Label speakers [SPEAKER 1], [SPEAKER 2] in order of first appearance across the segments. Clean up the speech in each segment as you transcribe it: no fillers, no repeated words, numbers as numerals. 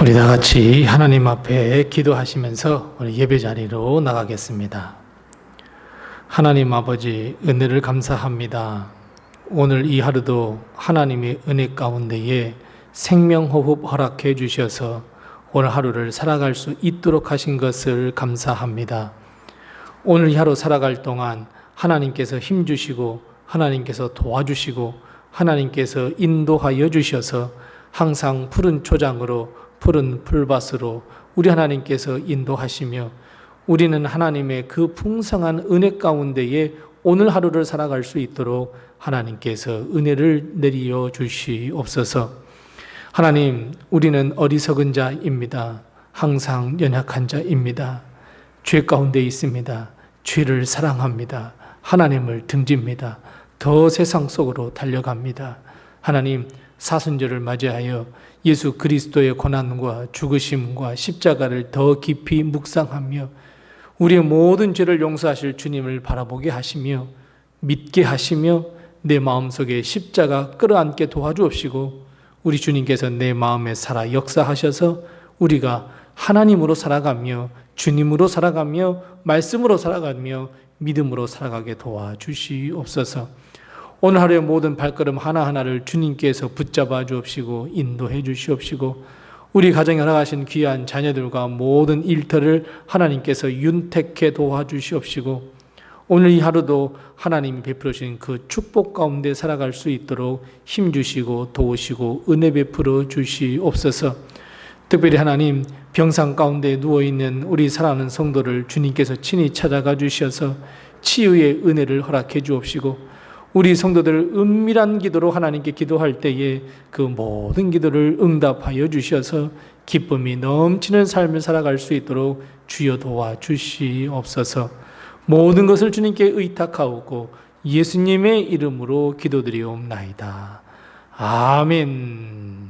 [SPEAKER 1] 우리 다 같이 하나님 앞에 기도하시면서 우리 예배 자리로 나가겠습니다. 하나님 아버지, 은혜를 감사합니다. 오늘 이 하루도 하나님의 은혜 가운데에 생명호흡 허락해 주셔서 오늘 하루를 살아갈 수 있도록 하신 것을 감사합니다. 오늘 이 하루 살아갈 동안 하나님께서 힘주시고 하나님께서 도와주시고 하나님께서 인도하여 주셔서 항상 푸른 초장으로 푸른 풀밭으로 우리 하나님께서 인도하시며 우리는 하나님의 그 풍성한 은혜 가운데에 오늘 하루를 살아갈 수 있도록 하나님께서 은혜를 내리어 주시옵소서. 하나님, 우리는 어리석은 자입니다. 항상 연약한 자입니다. 죄 가운데 있습니다. 죄를 사랑합니다. 하나님을 등집니다. 더 세상 속으로 달려갑니다. 하나님, 사순절을 맞이하여 예수 그리스도의 고난과 죽으심과 십자가를 더 깊이 묵상하며 우리의 모든 죄를 용서하실 주님을 바라보게 하시며 믿게 하시며 내 마음속에 십자가 끌어안게 도와주옵시고 우리 주님께서 내 마음에 살아 역사하셔서 우리가 하나님으로 살아가며 주님으로 살아가며 말씀으로 살아가며 믿음으로 살아가게 도와주시옵소서. 오늘 하루의 모든 발걸음 하나하나를 주님께서 붙잡아 주옵시고 인도해 주시옵시고 우리 가정에 허락하신 귀한 자녀들과 모든 일터를 하나님께서 윤택해 도와주시옵시고 오늘 이 하루도 하나님이 베풀어 주신 그 축복 가운데 살아갈 수 있도록 힘주시고 도우시고 은혜 베풀어 주시옵소서. 특별히 하나님, 병상 가운데 누워있는 우리 사랑하는 성도를 주님께서 친히 찾아가 주셔서 치유의 은혜를 허락해 주옵시고 우리 성도들 은밀한 기도로 하나님께 기도할 때에 그 모든 기도를 응답하여 주셔서 기쁨이 넘치는 삶을 살아갈 수 있도록 주여 도와주시옵소서. 모든 것을 주님께 의탁하오고 예수님의 이름으로 기도드리옵나이다. 아멘.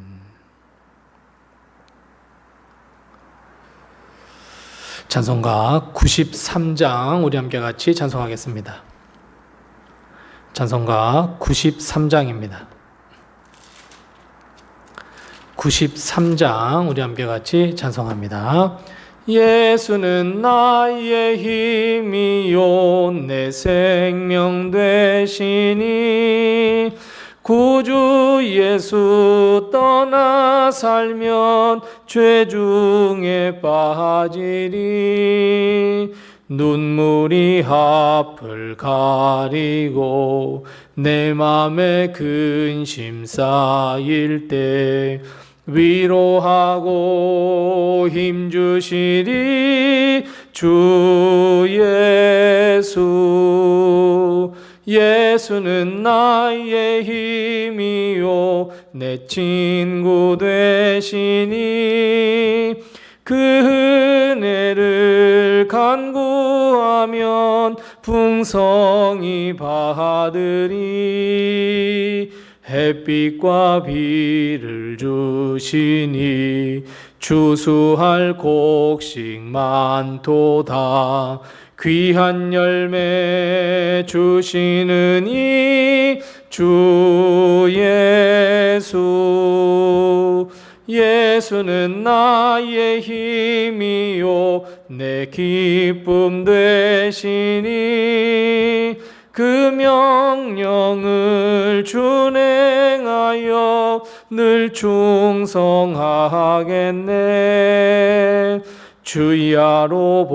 [SPEAKER 1] 찬송가 93장 우리 함께 같이 찬송하겠습니다. 찬송가 93장입니다. 93장 우리 함께 같이 찬송합니다. 예수는 나의 힘이요 내 생명 되시니 구주 예수 떠나 살면 죄 중에 빠지리 눈물이 앞을 가리고 내 맘에 근심 쌓일 때 위로하고 힘주시리 주 예수. 예수는 나의 힘이요 내 친구 되시니 그 은혜를 간구하면 풍성히 받으리. 햇빛과 비를 주시니 추수할 곡식 많도다. 귀한 열매 주시느니 주 예수. 예수는 나의 힘이요 내 기쁨 되시니 그 명령을 준행하여 늘 충성하겠네. 주야로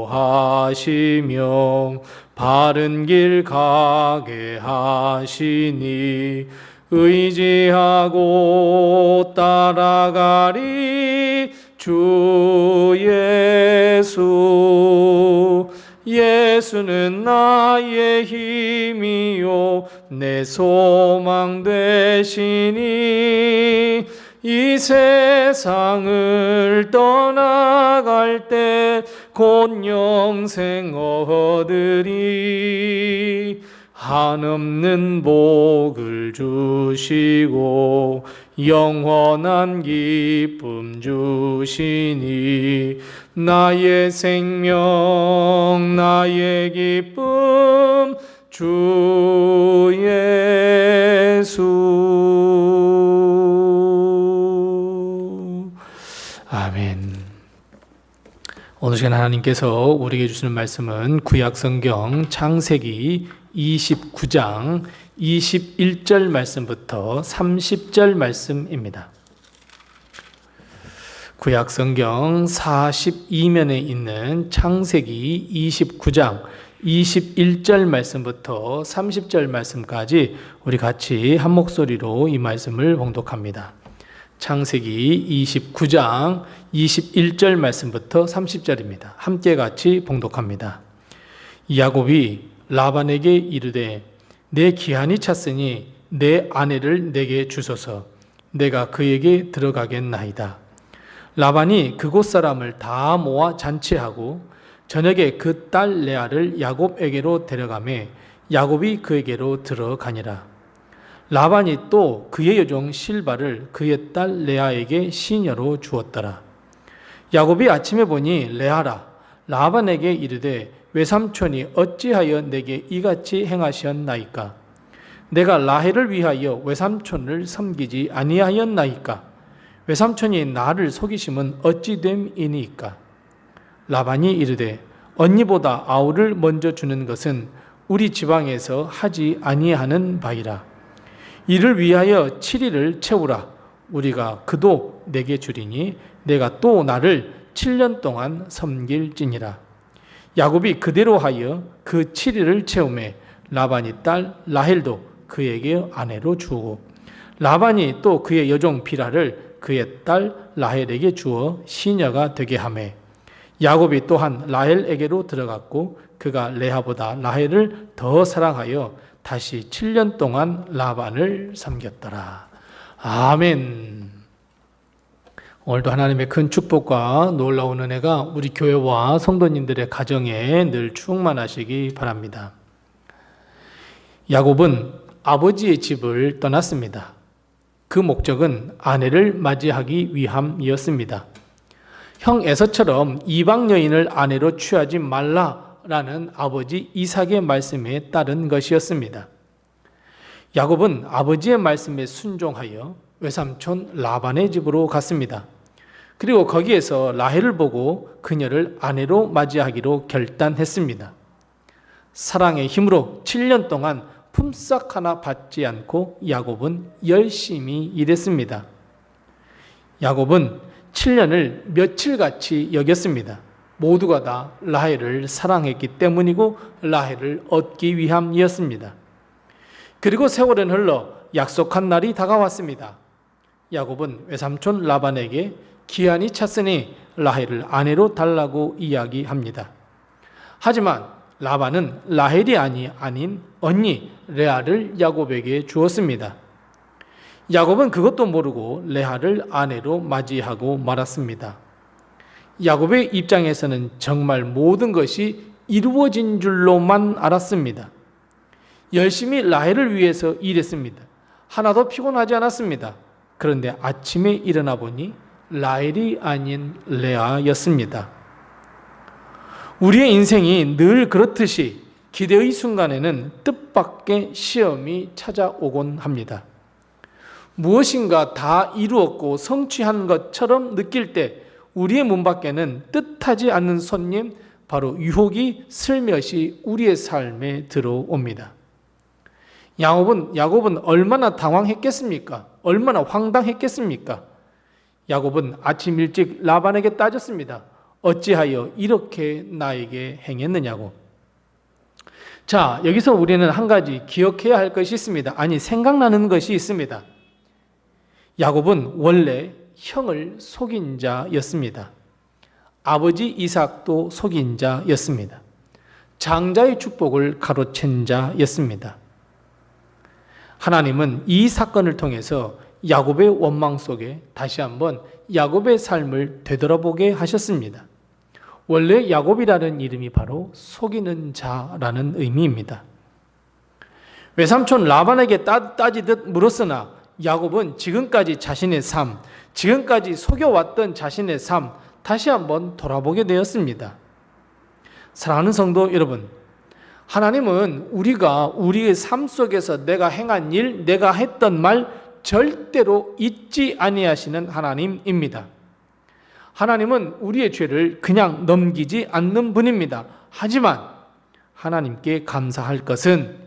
[SPEAKER 1] 보호하시며 바른 길 가게 하시니 의지하고 따라가리 주 예수. 예수는 나의 힘이요 내 소망 되시니 이 세상을 떠나갈 때 곧 영생 얻으리. 한없는 복을 주시고 영원한 기쁨 주시니 나의 생명 나의 기쁨 주 예수. 오늘 시간 하나님께서 우리에게 주시는 말씀은 구약성경 창세기 29장 21절 말씀부터 30절 말씀입니다. 구약성경 42면에 있는 창세기 29장 21절 말씀부터 30절 말씀까지 우리 같이 한 목소리로 이 말씀을 봉독합니다. 창세기 29장 21절 말씀부터 30절입니다. 함께 같이 봉독합니다. 야곱이 라반에게 이르되 내 기한이 찼으니 내 아내를 내게 주소서. 내가 그에게 들어가겠나이다. 라반이 그곳 사람을 다 모아 잔치하고 저녁에 그 딸 레아를 야곱에게로 데려가매 야곱이 그에게로 들어가니라. 라반이 또 그의 여종 실바를 그의 딸 레아에게 시녀로 주었더라. 야곱이 아침에 보니 레아라 라반에게 이르되 외삼촌이 어찌하여 내게 이같이 행하셨나이까? 내가 라헬을 위하여 외삼촌을 섬기지 아니하였나이까? 외삼촌이 나를 속이심은 어찌 됨이니까? 라반이 이르되 언니보다 아우를 먼저 주는 것은 우리 지방에서 하지 아니하는 바이라. 이를 위하여 7일을 채우라. 우리가 그도 내게 주리니 내가 또 나를 7년 동안 섬길지니라. 야곱이 그대로 하여 그 7일을 채우매 라반이 딸 라헬도 그에게 아내로 주고 라반이 또 그의 여종 비라를 그의 딸 라헬에게 주어 시녀가 되게 하매 야곱이 또한 라헬에게로 들어갔고 그가 레아보다 라헬을 더 사랑하여 다시 7년 동안 라반을 섬겼더라. 아멘. 오늘도 하나님의 큰 축복과 놀라운 은혜가 우리 교회와 성도님들의 가정에 늘 충만하시기 바랍니다. 야곱은 아버지의 집을 떠났습니다. 그 목적은 아내를 맞이하기 위함이었습니다. 형 에서처럼 이방 여인을 아내로 취하지 말라라는 아버지 이삭의 말씀에 따른 것이었습니다. 야곱은 아버지의 말씀에 순종하여 외삼촌 라반의 집으로 갔습니다. 그리고 거기에서 라헬을 보고 그녀를 아내로 맞이하기로 결단했습니다. 사랑의 힘으로 7년 동안 품삯 하나 받지 않고 야곱은 열심히 일했습니다. 야곱은 7년을 며칠같이 여겼습니다. 모두가 다 라헬을 사랑했기 때문이고 라헬을 얻기 위함이었습니다. 그리고 세월은 흘러 약속한 날이 다가왔습니다. 야곱은 외삼촌 라반에게 기한이 찼으니 라헬을 아내로 달라고 이야기합니다. 하지만 라반은 라헬이 아닌 언니 레아를 야곱에게 주었습니다. 야곱은 그것도 모르고 레아를 아내로 맞이하고 말았습니다. 야곱의 입장에서는 정말 모든 것이 이루어진 줄로만 알았습니다. 열심히 라헬을 위해서 일했습니다. 하나도 피곤하지 않았습니다. 그런데 아침에 일어나 보니 라헬이 아닌 레아였습니다. 우리의 인생이 늘 그렇듯이 기대의 순간에는 뜻밖의 시험이 찾아오곤 합니다. 무엇인가 다 이루었고 성취한 것처럼 느낄 때 우리의 문 밖에는 뜻하지 않는 손님, 바로 유혹이 슬며시 우리의 삶에 들어옵니다. 야곱은 얼마나 당황했겠습니까? 얼마나 황당했겠습니까? 야곱은 아침 일찍 라반에게 따졌습니다. 어찌하여 이렇게 나에게 행했느냐고. 자, 여기서 우리는 한 가지 기억해야 할 것이 있습니다. 아니, 생각나는 것이 있습니다. 야곱은 원래 형을 속인 자였습니다. 아버지 이삭도 속인 자였습니다. 장자의 축복을 가로챈 자였습니다. 하나님은 이 사건을 통해서 야곱의 원망 속에 다시 한번 야곱의 삶을 되돌아보게 하셨습니다. 원래 야곱이라는 이름이 바로 속이는 자라는 의미입니다. 외삼촌 라반에게 따지듯 물었으나 야곱은 지금까지 자신의 삶, 지금까지 속여왔던 자신의 삶 다시 한번 돌아보게 되었습니다. 사랑하는 성도 여러분, 하나님은 우리가 우리의 삶 속에서 내가 행한 일, 내가 했던 말 절대로 잊지 아니하시는 하나님입니다. 하나님은 우리의 죄를 그냥 넘기지 않는 분입니다. 하지만 하나님께 감사할 것은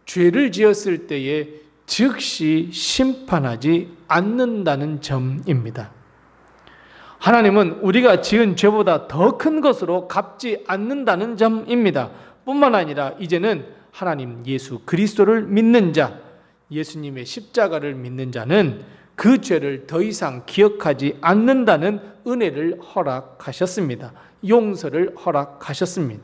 [SPEAKER 1] 죄를 지었을 때에 즉시 심판하지 않는다는 점입니다. 하나님은 우리가 지은 죄보다 더 큰 것으로 갚지 않는다는 점입니다. 뿐만 아니라 이제는 하나님 예수 그리스도를 믿는 자, 예수님의 십자가를 믿는 자는 그 죄를 더 이상 기억하지 않는다는 은혜를 허락하셨습니다. 용서를 허락하셨습니다.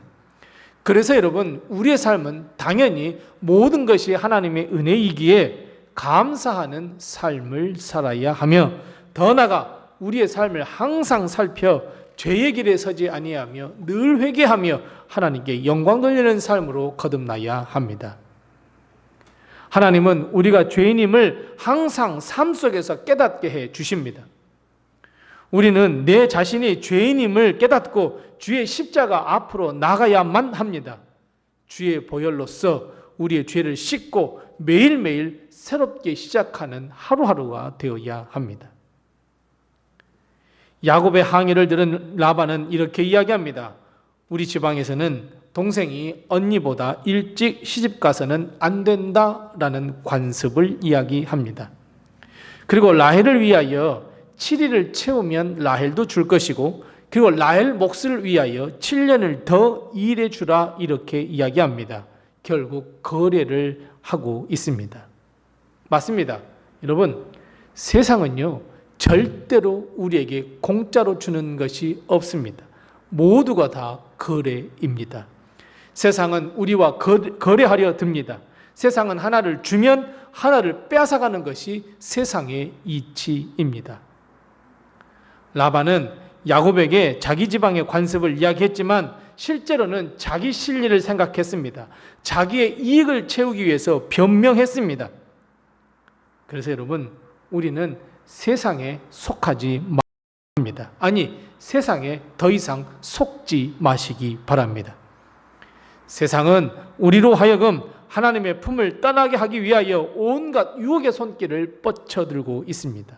[SPEAKER 1] 그래서 여러분, 우리의 삶은 당연히 모든 것이 하나님의 은혜이기에 감사하는 삶을 살아야 하며, 더 나아가 우리의 삶을 항상 살펴 죄의 길에 서지 아니하며 늘 회개하며 하나님께 영광 돌리는 삶으로 거듭나야 합니다. 하나님은 우리가 죄인임을 항상 삶 속에서 깨닫게 해 주십니다. 우리는 내 자신이 죄인임을 깨닫고 주의 십자가 앞으로 나가야만 합니다. 주의 보혈로서 우리의 죄를 씻고 매일매일 새롭게 시작하는 하루하루가 되어야 합니다. 야곱의 항의를 들은 라반은 이렇게 이야기합니다. 우리 지방에서는 동생이 언니보다 일찍 시집가서는 안 된다라는 관습을 이야기합니다. 그리고 라헬을 위하여 7일을 채우면 라헬도 줄 것이고, 그리고 라헬 몫을 위하여 7년을 더 일해 주라, 이렇게 이야기합니다. 결국 거래를 하고 있습니다. 맞습니다. 여러분, 세상은요 절대로 우리에게 공짜로 주는 것이 없습니다. 모두가 다 거래입니다. 세상은 우리와 거래하려 듭니다. 세상은 하나를 주면 하나를 빼앗아가는 것이 세상의 이치입니다. 라반은 야곱에게 자기 지방의 관습을 이야기했지만 실제로는 자기 실리를 생각했습니다. 자기의 이익을 채우기 위해서 변명했습니다. 그래서 여러분, 우리는 세상에 속하지 말입니다. 아니, 세상에 더 이상 속지 마시기 바랍니다. 세상은 우리로 하여금 하나님의 품을 떠나게 하기 위하여 온갖 유혹의 손길을 뻗쳐들고 있습니다.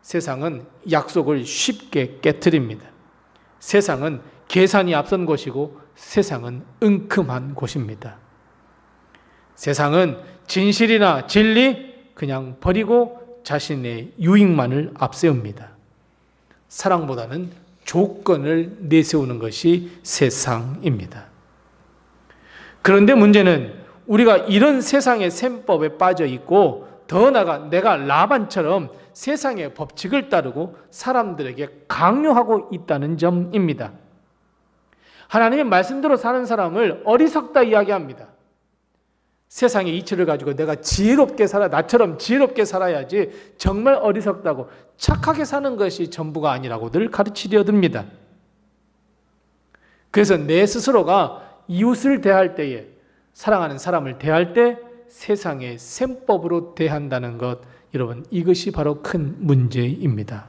[SPEAKER 1] 세상은 약속을 쉽게 깨트립니다. 세상은 계산이 앞선 곳이고 세상은 은큼한 곳입니다. 세상은 진실이나 진리 그냥 버리고 자신의 유익만을 앞세웁니다. 사랑보다는 조건을 내세우는 것이 세상입니다. 그런데 문제는 우리가 이런 세상의 셈법에 빠져 있고, 더 나아가 내가 라반처럼 세상의 법칙을 따르고 사람들에게 강요하고 있다는 점입니다. 하나님의 말씀대로 사는 사람을 어리석다 이야기합니다. 세상의 이치를 가지고 내가 지혜롭게 살아, 나처럼 지혜롭게 살아야지, 정말 어리석다고, 착하게 사는 것이 전부가 아니라고 늘 가르치려 듭니다. 그래서 내 스스로가 이웃을 대할 때에, 사랑하는 사람을 대할 때 세상의 셈법으로 대한다는 것, 여러분, 이것이 바로 큰 문제입니다.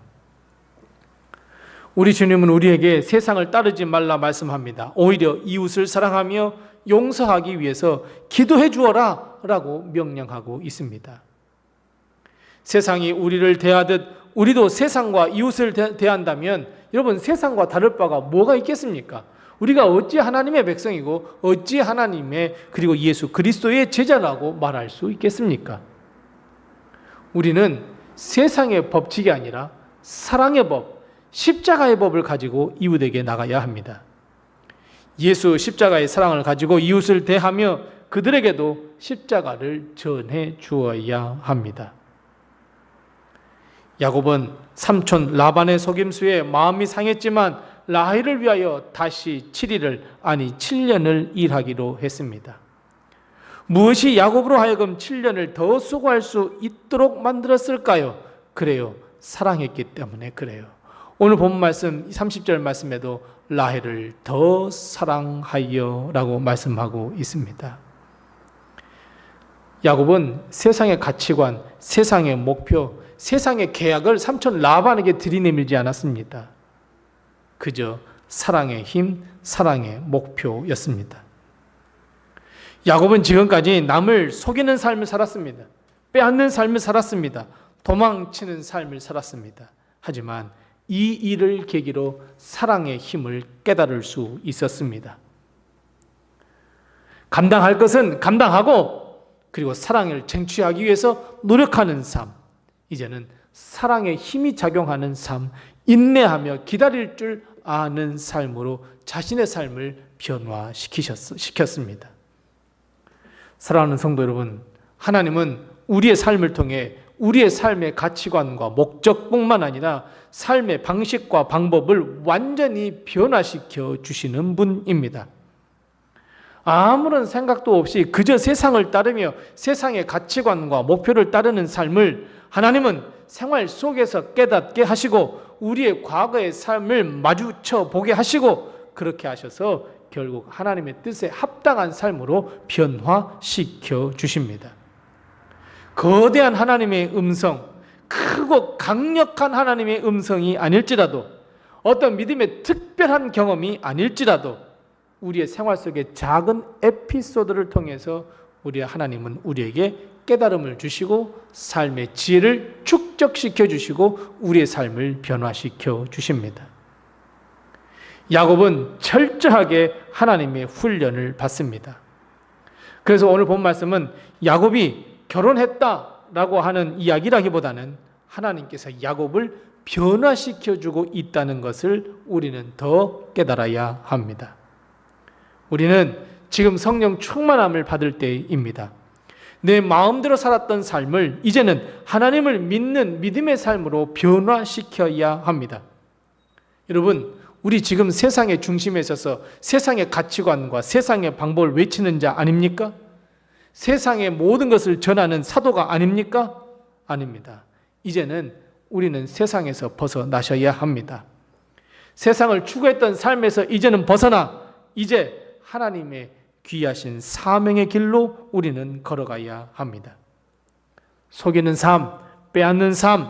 [SPEAKER 1] 우리 주님은 우리에게 세상을 따르지 말라 말씀합니다. 오히려 이웃을 사랑하며 용서하기 위해서 기도해 주어라 라고 명령하고 있습니다. 세상이 우리를 대하듯 우리도 세상과 이웃을 대한다면 여러분, 세상과 다를 바가 뭐가 있겠습니까? 우리가 어찌 하나님의 백성이고 어찌 하나님의, 그리고 예수 그리스도의 제자라고 말할 수 있겠습니까? 우리는 세상의 법칙이 아니라 사랑의 법, 십자가의 법을 가지고 이웃에게 나가야 합니다. 예수 십자가의 사랑을 가지고 이웃을 대하며 그들에게도 십자가를 전해 주어야 합니다. 야곱은 삼촌 라반의 속임수에 마음이 상했지만 라헬을 위하여 다시 7일을, 아니 7년을 일하기로 했습니다. 무엇이 야곱으로 하여금 7년을 더 수고할 수 있도록 만들었을까요? 그래요. 사랑했기 때문에 그래요. 오늘 본 말씀 30절 말씀에도 라헬을 더 사랑하여 라고 말씀하고 있습니다. 야곱은 세상의 가치관, 세상의 목표, 세상의 계약을 삼촌 라반에게 들이내밀지 않았습니다. 그저 사랑의 힘, 사랑의 목표였습니다. 야곱은 지금까지 남을 속이는 삶을 살았습니다. 빼앗는 삶을 살았습니다. 도망치는 삶을 살았습니다. 하지만 이 일을 계기로 사랑의 힘을 깨달을 수 있었습니다. 감당할 것은 감당하고 그리고 사랑을 쟁취하기 위해서 노력하는 삶, 이제는 사랑의 힘이 작용하는 삶, 인내하며 기다릴 줄 아는 삶으로 자신의 삶을 변화시켰습니다. 사랑하는 성도 여러분, 하나님은 우리의 삶을 통해 우리의 삶의 가치관과 목적뿐만 아니라 삶의 방식과 방법을 완전히 변화시켜 주시는 분입니다. 아무런 생각도 없이 그저 세상을 따르며 세상의 가치관과 목표를 따르는 삶을 하나님은 생활 속에서 깨닫게 하시고 우리의 과거의 삶을 마주쳐 보게 하시고 그렇게 하셔서 결국 하나님의 뜻에 합당한 삶으로 변화시켜 주십니다. 거대한 하나님의 음성, 크고 강력한 하나님의 음성이 아닐지라도 어떤 믿음의 특별한 경험이 아닐지라도 우리의 생활 속의 작은 에피소드를 통해서 우리 하나님은 우리에게 깨달음을 주시고 삶의 지혜를 축적시켜 주시고 우리의 삶을 변화시켜 주십니다. 야곱은 철저하게 하나님의 훈련을 받습니다. 그래서 오늘 본 말씀은 야곱이 결혼했다라고 하는 이야기라기보다는 하나님께서 야곱을 변화시켜 주고 있다는 것을 우리는 더 깨달아야 합니다. 우리는 지금 성령 충만함을 받을 때입니다. 내 마음대로 살았던 삶을 이제는 하나님을 믿는 믿음의 삶으로 변화시켜야 합니다. 여러분, 우리 지금 세상의 중심에 있어서 세상의 가치관과 세상의 방법을 외치는 자 아닙니까? 세상의 모든 것을 전하는 사도가 아닙니까? 아닙니다. 이제는 우리는 세상에서 벗어나셔야 합니다. 세상을 추구했던 삶에서 이제는 벗어나 이제 하나님의 귀하신 사명의 길로 우리는 걸어가야 합니다. 속이는 삶, 빼앗는 삶,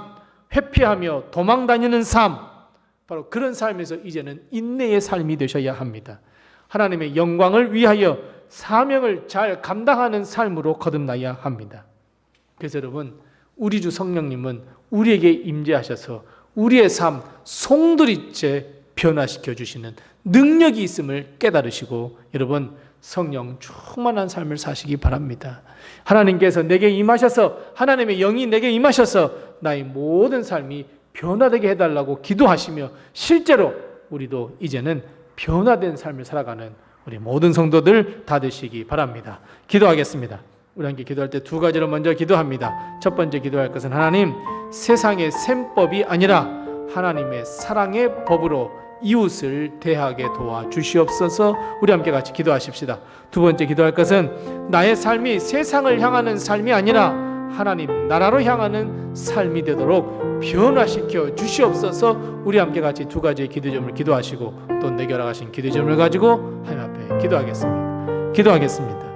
[SPEAKER 1] 회피하며 도망다니는 삶, 바로 그런 삶에서 이제는 인내의 삶이 되셔야 합니다. 하나님의 영광을 위하여 사명을 잘 감당하는 삶으로 거듭나야 합니다. 그래서 여러분, 우리 주 성령님은 우리에게 임재하셔서 우리의 삶 송두리째 변화시켜 주시는 능력이 있음을 깨달으시고 여러분 성령 충만한 삶을 사시기 바랍니다. 하나님께서 내게 임하셔서 하나님의 영이 내게 임하셔서 나의 모든 삶이 변화되게 해달라고 기도하시며 실제로 우리도 이제는 변화된 삶을 살아가는 우리 모든 성도들 다 되시기 바랍니다. 기도하겠습니다. 우리 함께 기도할 때 두 가지로 먼저 기도합니다. 첫 번째 기도할 것은 하나님, 세상의 셈법이 아니라 하나님의 사랑의 법으로 이웃을 대하게 도와주시옵소서. 우리 함께 같이 기도하십시다. 두 번째 기도할 것은 나의 삶이 세상을 향하는 삶이 아니라 하나님 나라로 향하는 삶이 되도록 변화시켜 주시옵소서. 우리 함께 같이 두 가지의 기도점을 기도하시고 또 내게 허락하신 기도점을 가지고 하나님 앞에 기도하겠습니다.